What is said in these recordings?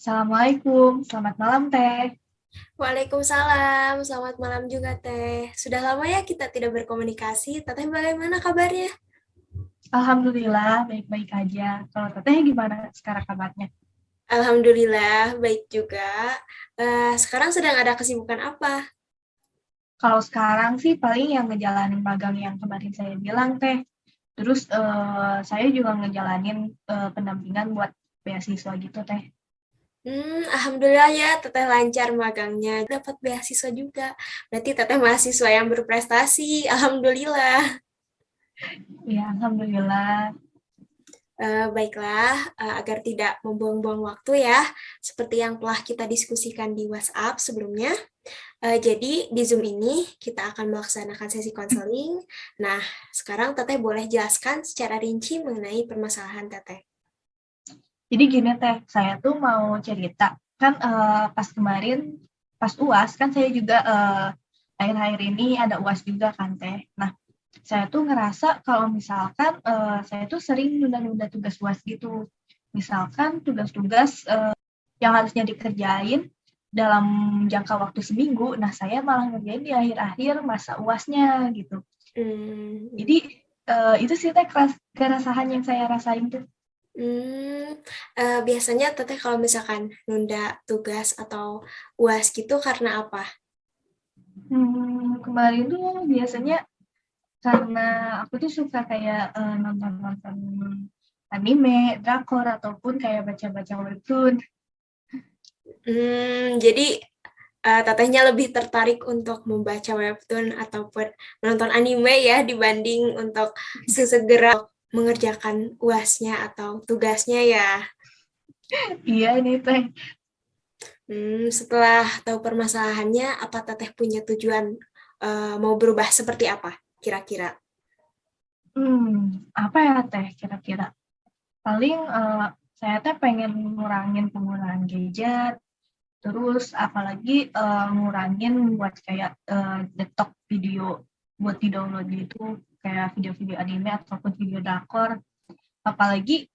Assalamualaikum, selamat malam Teh. Waalaikumsalam, selamat malam juga Teh. Sudah lama ya kita tidak berkomunikasi. Teteh bagaimana kabarnya? Alhamdulillah, baik-baik aja. Kalau Teteh gimana sekarang kabarnya? Alhamdulillah, baik juga. Sekarang sedang ada kesibukan apa? Kalau sekarang sih paling yang ngejalanin magang yang kemarin saya bilang Teh. Terus saya juga ngejalanin pendampingan buat beasiswa gitu Teh. Alhamdulillah ya, Teteh lancar magangnya. Dapat beasiswa juga. Berarti Teteh mahasiswa yang berprestasi. Alhamdulillah. Ya, Alhamdulillah. Baiklah, agar tidak membuang-buang waktu ya, seperti yang telah kita diskusikan di WhatsApp sebelumnya. Jadi di Zoom ini kita akan melaksanakan sesi konseling. Nah, sekarang Teteh boleh jelaskan secara rinci mengenai permasalahan Teteh. Jadi gini Teh, saya tuh mau cerita. Kan pas kemarin, pas UAS, kan saya juga akhir-akhir ini ada UAS juga kan Teh. Nah, saya tuh ngerasa kalau misalkan saya tuh sering nunda-nunda tugas UAS gitu. Misalkan tugas-tugas yang harusnya dikerjain dalam jangka waktu seminggu, nah saya malah ngerjain di akhir-akhir masa UASnya gitu. Hmm, Jadi itu sih teh keresahan yang saya rasain tuh. Biasanya Teteh kalau misalkan nunda tugas atau UAS gitu karena apa? Kemarin tuh biasanya karena aku tuh suka kayak nonton-nonton anime, drakor ataupun kayak baca-baca webtoon. Jadi Tetehnya lebih tertarik untuk membaca webtoon ataupun menonton anime ya dibanding untuk sesegera mengerjakan UASnya atau tugasnya ya. Iya ini teh. Setelah tahu permasalahannya, apa Teteh punya tujuan mau berubah seperti apa kira-kira? Apa ya teh kira-kira? Paling saya teh pengen ngurangin penggunaan gadget, terus apalagi ngurangin buat kayak nyetok video buat di-download gitu, kayak video-video anime ataupun video drakor. Apalagi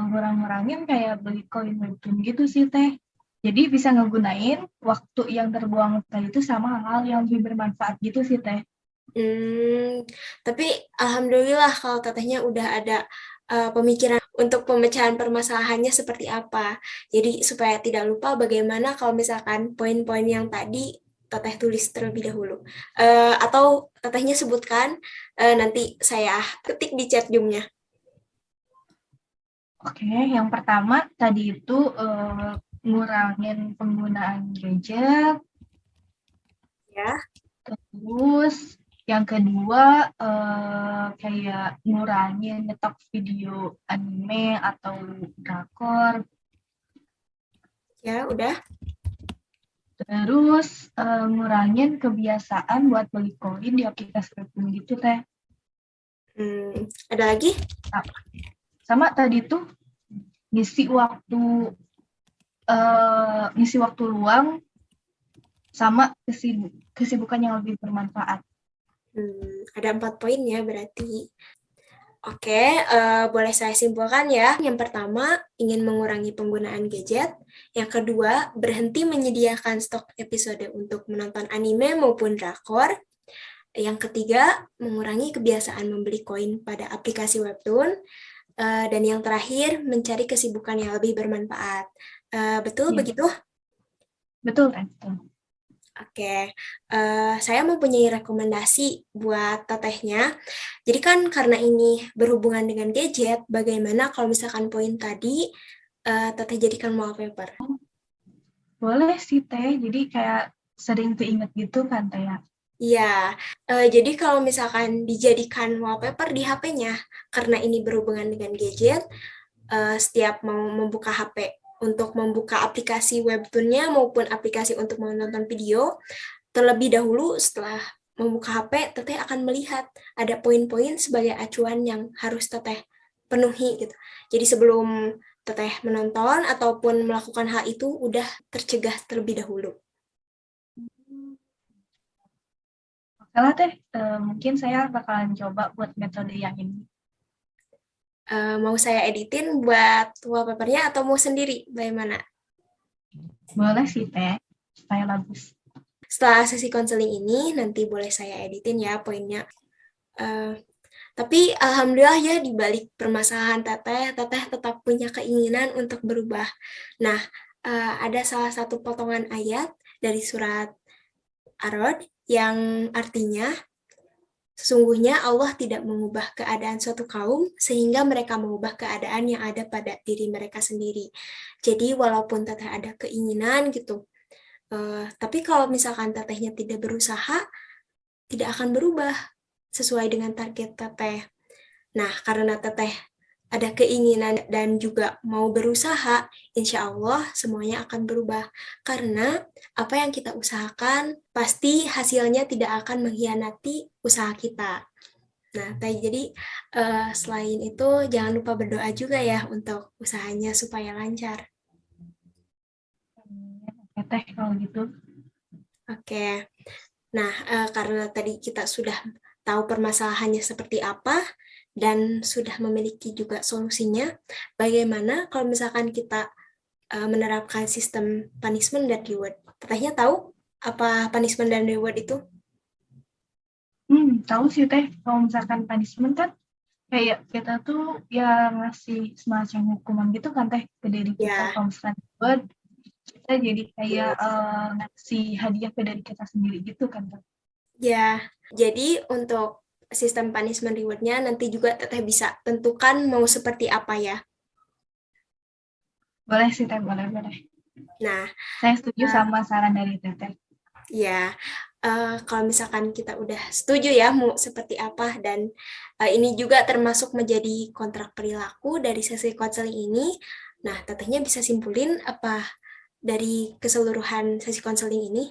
ngurang-ngurangin kayak beli koin webtoon gitu sih Teh. Jadi bisa ngegunain waktu yang terbuang tadi itu sama hal-hal yang lebih bermanfaat gitu sih Teh. Hmm, tapi alhamdulillah kalau Tetehnya udah ada pemikiran untuk pemecahan permasalahannya seperti apa. Jadi supaya tidak lupa bagaimana kalau misalkan poin-poin yang tadi Teteh tulis terlebih dahulu. Atau Tetehnya sebutkan, nanti saya ketik di chat Zoom-nya. Oke, yang pertama tadi itu ngurangin penggunaan gadget, Ya. terus yang kedua kayak ngurangin nyetok video anime atau drakor, Ya, udah. terus ngurangin kebiasaan buat beli koin di aplikasi webtoon gitu Teh. Ada lagi? Nah, sama tadi tuh ngisi waktu ngisi waktu luang sama kesibukan yang lebih bermanfaat. Ada 4 poin ya berarti. Oke, boleh saya simpulkan ya. Yang pertama, ingin mengurangi penggunaan gadget. Yang kedua, berhenti menyediakan stok episode untuk menonton anime maupun drakor. Yang ketiga, mengurangi kebiasaan membeli koin pada aplikasi webtoon. Dan yang terakhir, mencari kesibukan yang lebih bermanfaat. Betul Ya, begitu? betul kan? Betul. Oke, saya mempunyai rekomendasi buat tetehnya. Jadi kan karena ini berhubungan dengan gadget, bagaimana kalau misalkan poin tadi teteh jadikan wallpaper? Boleh sih Teh, jadi kayak sering keinget gitu kan Teh ya. Iya, jadi kalau misalkan dijadikan wallpaper di HP-nya, karena ini berhubungan dengan gadget, setiap mau membuka HP untuk membuka aplikasi webtoonnya maupun aplikasi untuk menonton video, terlebih dahulu setelah membuka HP, Teteh akan melihat ada poin-poin sebagai acuan yang harus Teteh penuhi gitu. Jadi sebelum Teteh menonton ataupun melakukan hal itu udah tercegah terlebih dahulu. Salah Teh, mungkin saya bakalan coba buat metode yang ini. Mau saya editin buat wallpapernya atau mau sendiri? Bagaimana? Boleh sih Teh, supaya bagus. Setelah sesi konseling ini, nanti boleh saya editin ya poinnya. Eh, tapi alhamdulillah ya di balik permasalahan Teteh tetap punya keinginan untuk berubah. Nah, ada salah satu potongan ayat dari surat Ar-Rod yang artinya, sesungguhnya Allah tidak mengubah keadaan suatu kaum sehingga mereka mengubah keadaan yang ada pada diri mereka sendiri. Jadi walaupun Teteh ada keinginan gitu, tapi kalau misalkan Tetehnya tidak berusaha, tidak akan berubah sesuai dengan target Teteh. Nah, karena Teteh ada keinginan dan juga mau berusaha, insya Allah semuanya akan berubah. Karena apa yang kita usahakan, pasti hasilnya tidak akan mengkhianati usaha kita. Nah, jadi selain itu, jangan lupa berdoa juga ya untuk usahanya supaya lancar. Oke Teh, kalau gitu. Oke, nah karena tadi kita sudah tahu permasalahannya seperti apa, dan sudah memiliki juga solusinya, bagaimana kalau misalkan kita menerapkan sistem punishment dan reward? Tetehnya tahu apa punishment dan reward itu? Tahu sih Teh, kalau misalkan punishment kan kayak kita tuh ya ngasih semacam hukuman gitu kan Teh ke diri kita. Ya, Kalau misalkan buat kita jadi kayak ngasih hadiah ke diri kita sendiri gitu kan Teh. ya. Jadi untuk sistem punishment reward-nya nanti juga Teteh bisa tentukan mau seperti apa ya. Boleh sih Teh, boleh, boleh. Nah, Saya setuju sama saran dari Teteh. ya, kalau misalkan kita udah setuju ya mau seperti apa, dan ini juga termasuk menjadi kontrak perilaku dari sesi konseling ini. Nah, Tetehnya bisa simpulin apa dari keseluruhan sesi konseling ini?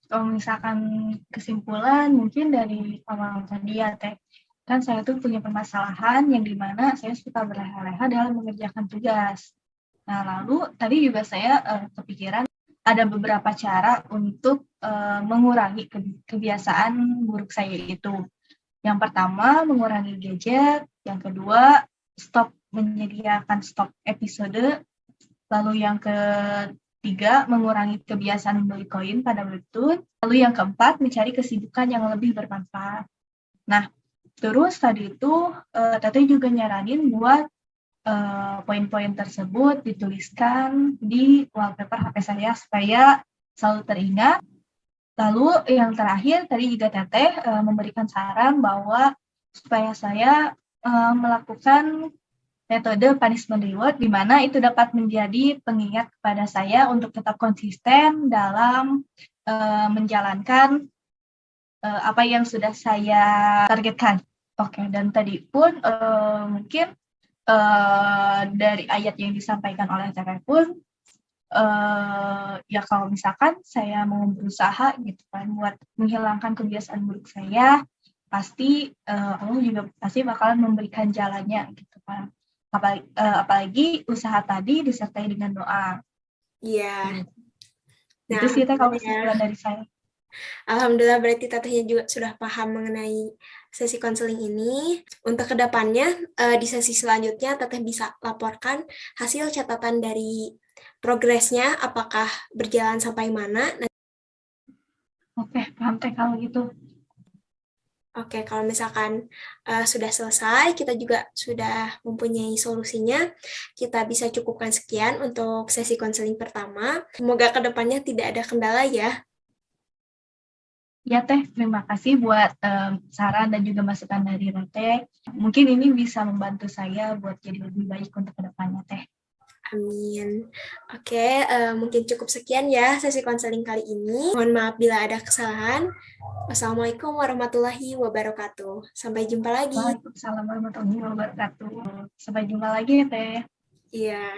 Kalau misalkan kesimpulan mungkin dari awal tadi ya Teh, kan saya tuh punya permasalahan yang dimana saya suka berleha-leha dalam mengerjakan tugas. Nah, lalu tadi juga saya kepikiran ada beberapa cara untuk mengurangi kebiasaan buruk saya itu. Yang pertama, mengurangi gadget. Yang kedua, stop menyediakan stok episode. Lalu yang ketiga, mengurangi kebiasaan membeli koin pada webtoon. Lalu yang keempat, mencari kesibukan yang lebih bermanfaat. Nah, terus tadi itu Teteh juga nyaranin buat poin-poin tersebut dituliskan di wallpaper HP saya supaya selalu teringat. Lalu yang terakhir tadi juga Teteh memberikan saran bahwa supaya saya melakukan metode punishment reward di mana itu dapat menjadi pengingat kepada saya untuk tetap konsisten dalam menjalankan apa yang sudah saya targetkan. Oke, dan tadi pun mungkin dari ayat yang disampaikan oleh Teteh pun ya kalau misalkan saya mau berusaha gitu kan buat menghilangkan kebiasaan buruk saya, pasti Allah juga pasti bakalan memberikan jalannya gitu kan. Apalagi usaha tadi disertai dengan doa. Iya. Nah, Itu sih Teh kalau alhamdulillah kesimpulan dari saya. Alhamdulillah berarti Tetehnya juga sudah paham mengenai sesi konseling ini. Untuk kedepannya, di sesi selanjutnya Teteh bisa laporkan hasil catatan dari progresnya, apakah berjalan sampai mana. Oke, paham Teh kalau gitu. Oke, kalau misalkan sudah selesai, kita juga sudah mempunyai solusinya, kita bisa cukupkan sekian untuk sesi konseling pertama. Semoga kedepannya tidak ada kendala ya. Ya Teh, terima kasih buat saran dan juga masukan dari Teteh. Mungkin ini bisa membantu saya buat jadi lebih baik untuk kedepannya Teh. Amin. Oke, mungkin cukup sekian ya sesi konseling kali ini. Mohon maaf bila ada kesalahan. Wassalamualaikum warahmatullahi wabarakatuh. Sampai jumpa lagi. Waalaikumsalam warahmatullahi wabarakatuh. Sampai jumpa lagi ya Teh. Iya.